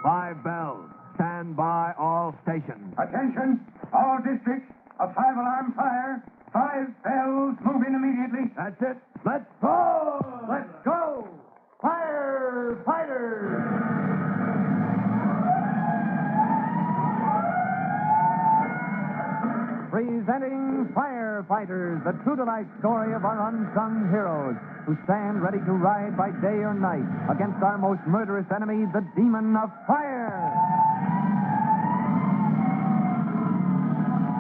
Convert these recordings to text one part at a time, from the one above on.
5 bells. Stand by all stations. Attention, all districts. A 5-alarm fire. 5 bells. Move in immediately. That's it. Let's go! Let's go. Firefighters. Presenting Firefighters, the true-to-life story of our unsung heroes who stand ready to ride by day or night against our most murderous enemy, the demon of fire.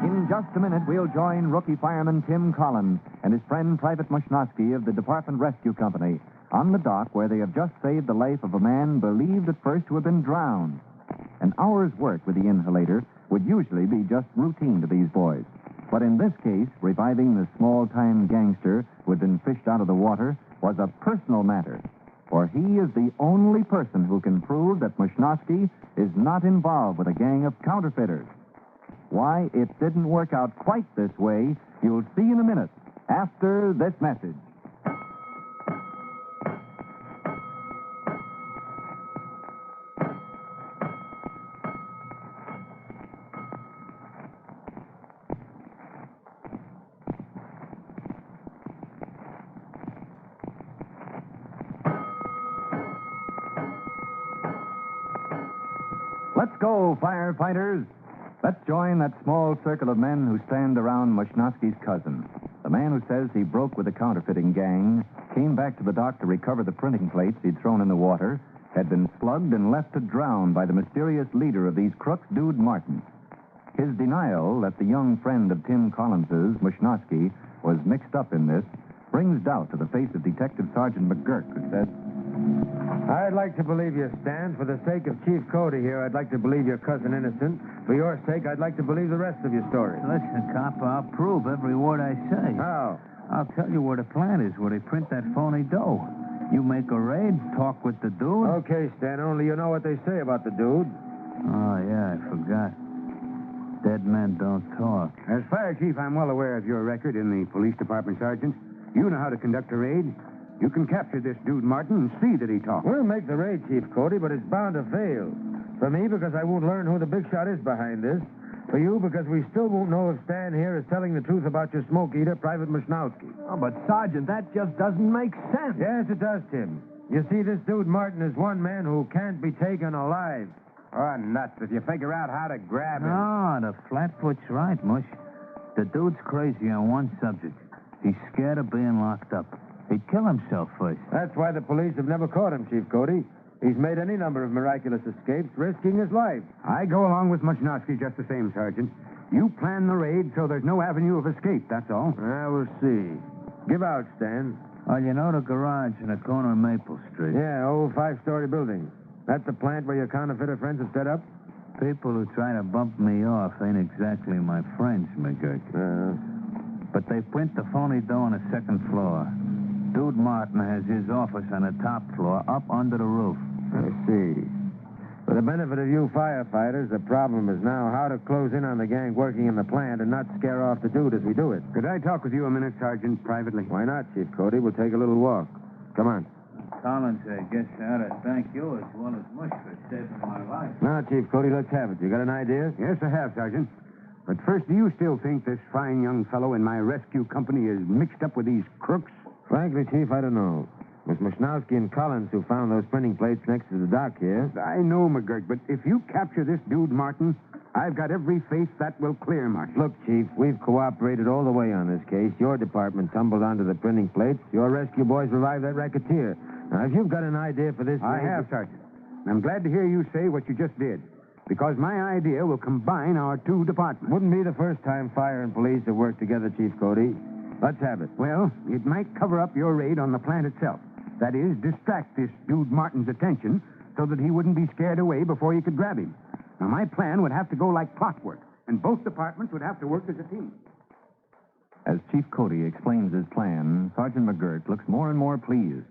In just a minute, we'll join rookie fireman Tim Collins and his friend Private Mushnosky of the Department Rescue Company on the dock where they have just saved the life of a man believed at first to have been drowned. An hour's work with the inhalator would usually be just routine to these boys. But in this case, reviving the small-time gangster who had been fished out of the water was a personal matter. For he is the only person who can prove that Mushnosky is not involved with a gang of counterfeiters. Why it didn't work out quite this way, you'll see in a minute, after this message. Let's go, firefighters. Let's join that small circle of men who stand around Mushnosky's cousin. The man who says he broke with the counterfeiting gang, came back to the dock to recover the printing plates he'd thrown in the water, had been slugged and left to drown by the mysterious leader of these crooks, Dude Martin. His denial that the young friend of Tim Collins's, Mushnosky, was mixed up in this brings doubt to the face of Detective Sergeant McGurk, who said, I'd like to believe you, Stan. For the sake of Chief Cody here, I'd like to believe your cousin innocent. For your sake, I'd like to believe the rest of your story. Listen, cop, I'll prove every word I say. How? I'll tell you where the plant is, where they print that phony dough. You make a raid, talk with the dude. Okay, Stan, only you know what they say about the dude. Oh, yeah, I forgot. Dead men don't talk. As fire chief, I'm well aware of your record in the police department, Sergeant. You know how to conduct a raid. You can capture this dude, Martin, and see that he talks. We'll make the raid, Chief Cody, but it's bound to fail. For me, because I won't learn who the big shot is behind this. For you, because we still won't know if Stan here is telling the truth about your smoke eater, Private Mushnosky. Oh, but, Sergeant, that just doesn't make sense. Yes, it does, Tim. You see, this dude Martin is one man who can't be taken alive. Oh, nuts. If you figure out how to grab him. No, the flatfoot's right, Mush. The dude's crazy on one subject. He's scared of being locked up. He'd kill himself first. That's why the police have never caught him, Chief Cody. He's made any number of miraculous escapes, risking his life. I go along with Mushnosky just the same, Sergeant. You plan the raid so there's no avenue of escape, that's all. We'll see. Give out, Stan. Well, you know the garage in the corner of Maple Street? Yeah, old 5-story building. That's the plant where your counterfeiter friends have set up? People who try to bump me off ain't exactly my friends, McGurk. But they print the phony dough on the second floor. Dude Martin has his office on the top floor, up under the roof. I see. For the benefit of you firefighters, the problem is now how to close in on the gang working in the plant and not scare off the dude as we do it. Could I talk with you a minute, Sergeant, privately? Why not, Chief Cody? We'll take a little walk. Come on. Collins, I guess I ought to thank you as well as Mush for saving my life. Now, Chief Cody, let's have it. You got an idea? Yes, I have, Sergeant. But first, do you still think this fine young fellow in my rescue company is mixed up with these crooks? Frankly, Chief, I don't know. It was Mushnosky and Collins who found those printing plates next to the dock here. I know, McGurk, but if you capture this dude, Martin, I've got every faith that will clear Martin. Look, Chief, we've cooperated all the way on this case. Your department tumbled onto the printing plates. Your rescue boys revived that racketeer. Now, if you've got an idea for this... I have, Sergeant. And I'm glad to hear you say what you just did, because my idea will combine our two departments. Wouldn't be the first time fire and police have worked together, Chief Cody. Let's have it. Well, it might cover up your raid on the plant itself. That is, distract this dude Martin's attention so that he wouldn't be scared away before you could grab him. Now, my plan would have to go like clockwork, and both departments would have to work as a team. As Chief Cody explains his plan, Sergeant McGurk looks more and more pleased.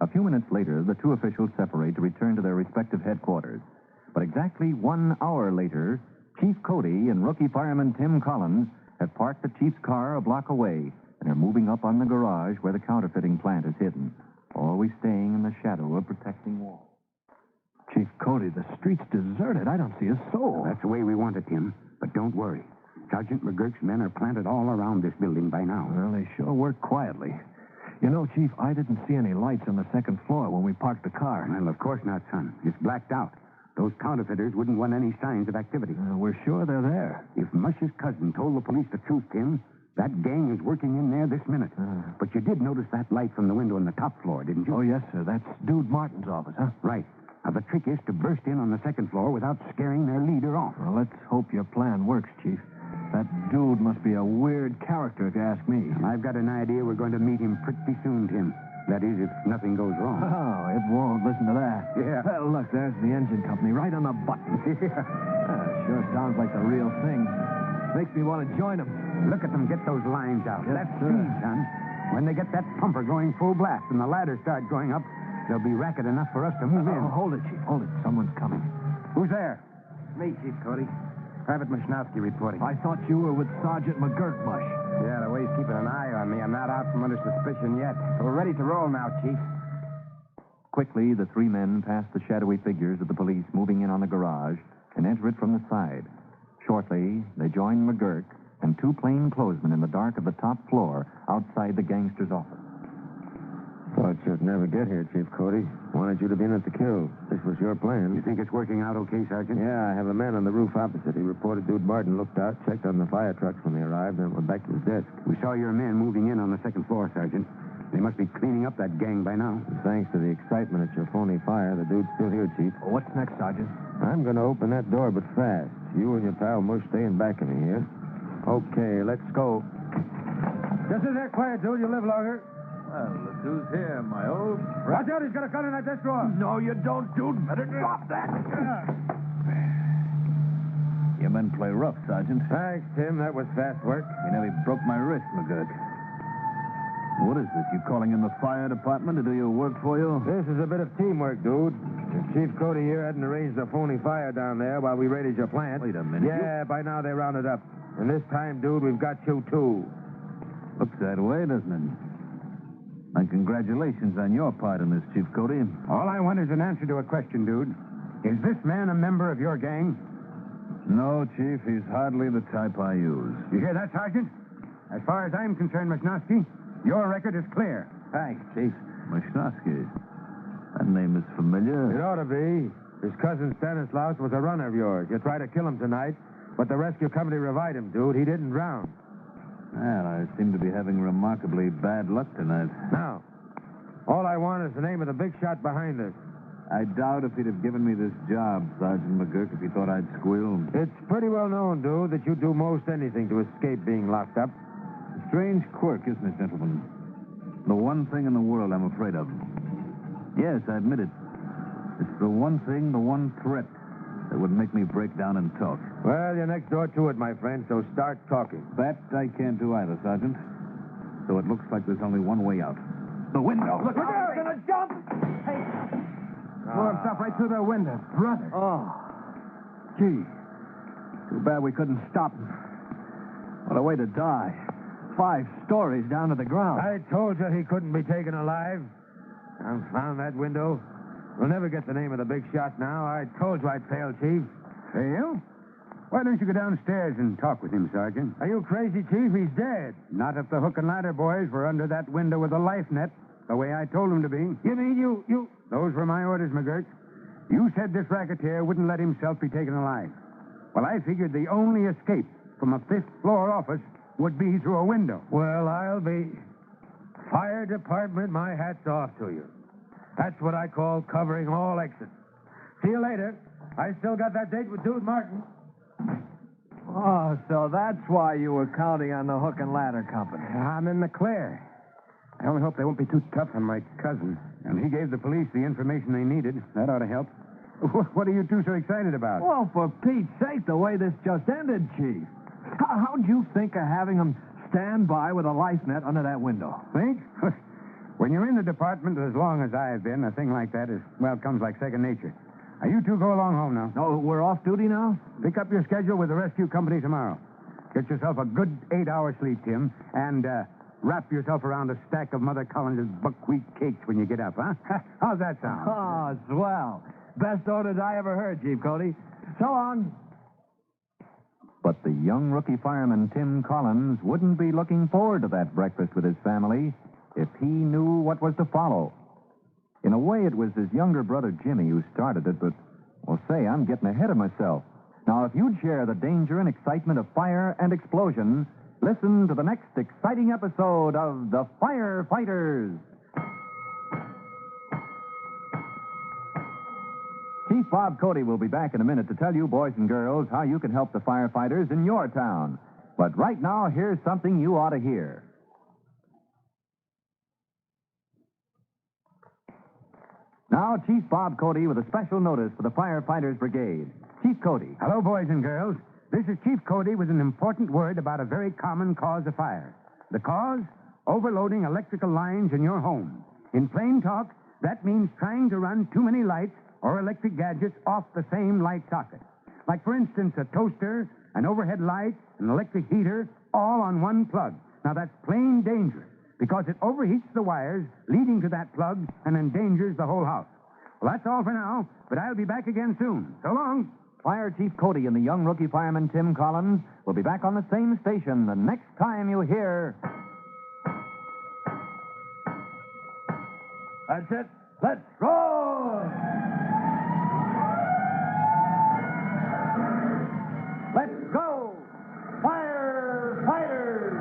A few minutes later, the two officials separate to return to their respective headquarters. But exactly 1 hour later, Chief Cody and rookie fireman Tim Collins have parked the chief's car a block away and are moving up on the garage where the counterfeiting plant is hidden, always staying in the shadow of protecting walls. Chief Cody, the street's deserted. I don't see a soul. That's the way we want it, Tim. But don't worry. Sergeant McGurk's men are planted all around this building by now. Well, they sure work quietly. You know, Chief, I didn't see any lights on the second floor when we parked the car. Well, of course not, son. It's blacked out. Those counterfeiters wouldn't want any signs of activity. We're sure they're there. If Mush's cousin told the police the truth, Tim, that gang is working in there this minute. But you did notice that light from the window on the top floor, didn't you? Oh, yes, sir. That's Dude Martin's office, huh? Right. Now, the trick is to burst in on the second floor without scaring their leader off. Well, let's hope your plan works, Chief. That dude must be a weird character, if you ask me. I've got an idea we're going to meet him pretty soon, Tim. That is, if nothing goes wrong. Oh, it won't. Listen to that. Yeah. Well, look, there's the engine company right on the button. Sure sounds like the real thing. Makes me want to join them. Look at them get those lines out. Yes, That's sir. speed, son. When they get that pumper going full blast and the ladders start going up, there'll be racket enough for us to move in. Oh, hold it, Chief. Hold it. Someone's coming. Who's there? Me, Chief Cody. Private Mushnowski reporting. I thought you were with Sergeant McGurk, Mush. Yeah, the way he's keeping an eye on me, I'm not out from under suspicion yet. So we're ready to roll now, Chief. Quickly, the three men passed the shadowy figures of the police moving in on the garage and enter it from the side. Shortly, they joined McGurk and two plainclothesmen in the dark of the top floor outside the gangster's office. Thought you'd never get here, Chief Cody. Wanted you to be in at the kill. This was your plan. You think it's working out okay, Sergeant? Yeah, I have a man on the roof opposite. He reported Dude Martin looked out, checked on the fire trucks when they arrived, and went back to his desk. We saw your men moving in on the second floor, Sergeant. They must be cleaning up that gang by now. Thanks to the excitement at your phony fire, the dude's still here, Chief. Well, what's next, Sergeant? I'm going to open that door, but fast. You and your pal Mush staying back of me here. Okay, let's go. Just as that quiet, dude. You live longer. Well, look who's here, my old Watch out, he's got a gun in that desk drawer. No, you don't, dude. Better drop that. Your men play rough, Sergeant. Thanks, Tim. That was fast work. You nearly broke my wrist, McGurk. What is this? You calling in the fire department to do your work for you? This is a bit of teamwork, dude. If Chief Cody here hadn't arranged a phony fire down there while we raided your plant. Wait a minute. Yeah, by now they rounded up. And this time, dude, we've got you, too. Looks that way, doesn't it? And congratulations on your part in this, Chief Cody. All I want is an answer to a question, dude. Is this man a member of your gang? No, Chief, he's hardly the type I use. You hear that, Sergeant? As far as I'm concerned, Mushnowski, your record is clear. Thanks, Chief. Mushnowski. That name is familiar. It ought to be. His cousin Stanislaus was a runner of yours. You tried to kill him tonight, but the rescue company revived him, dude. He didn't drown. Well, I seem to be having remarkably bad luck tonight. Now, all I want is the name of the big shot behind this. I doubt if he'd have given me this job, Sergeant McGurk, if he thought I'd squeal. It's pretty well known, dude, that you do most anything to escape being locked up. A strange quirk, isn't it, gentlemen? The one thing in the world I'm afraid of. Yes, I admit it. It's the one thing, the one threat that would make me break down and talk. Well, you're next door to it, my friend, so start talking. That I can't do either, Sergeant. So it looks like there's only one way out. The window. Look out! He's gonna jump! Hey! Blew himself right through the window. Brother. Oh. Gee. Too bad we couldn't stop him. What a way to die. 5 stories down to the ground. I told you he couldn't be taken alive. Confound that window. We'll never get the name of the big shot now. I told you I'd fail, Chief. Fail? Why don't you go downstairs and talk with him, Sergeant? Are you crazy, Chief? He's dead. Not if the hook and ladder boys were under that window with a life net, the way I told them to be. You mean you... Those were my orders, McGurk. You said this racketeer wouldn't let himself be taken alive. Well, I figured the only escape from a 5th-floor office would be through a window. Well, I'll be... Fire department, my hat's off to you. That's what I call covering all exits. See you later. I still got that date with Dude Martin. Oh, so that's why you were counting on the hook and ladder company. I'm in the clear. I only hope they won't be too tough on my cousin. And he gave the police the information they needed. That ought to help. What are you two so excited about? Well, for Pete's sake, the way this just ended, Chief. How'd you think of having them stand by with a life net under that window? Think? When you're in the department as long as I've been, a thing like that comes like second nature. Now, you two go along home now. No, we're off duty now? Pick up your schedule with the rescue company tomorrow. Get yourself a good 8-hour sleep, Tim, and wrap yourself around a stack of Mother Collins's buckwheat cakes when you get up, huh? How's that sound? Oh, swell. Best orders I ever heard, Chief Cody. So long. But the young rookie fireman, Tim Collins, wouldn't be looking forward to that breakfast with his family if he knew what was to follow. In a way, it was his younger brother, Jimmy, who started it, but, well, say, I'm getting ahead of myself. Now, if you'd share the danger and excitement of fire and explosion, listen to the next exciting episode of The Firefighters. Chief Bob Cody will be back in a minute to tell you, boys and girls, how you can help the firefighters in your town. But right now, here's something you ought to hear. Now, Chief Bob Cody with a special notice for the Firefighters Brigade. Chief Cody. Hello, boys and girls. This is Chief Cody with an important word about a very common cause of fire. The cause? Overloading electrical lines in your home. In plain talk, that means trying to run too many lights or electric gadgets off the same light socket. Like, for instance, a toaster, an overhead light, an electric heater, all on one plug. Now, that's plain dangerous because it overheats the wires leading to that plug and endangers the whole house. Well, that's all for now, but I'll be back again soon. So long. Fire Chief Cody and the young rookie fireman, Tim Collins, will be back on the same station the next time you hear... That's it. Let's roll! Let's go! Firefighters!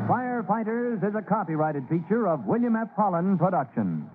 Firefighters is a copyrighted feature of William F. Holland Productions.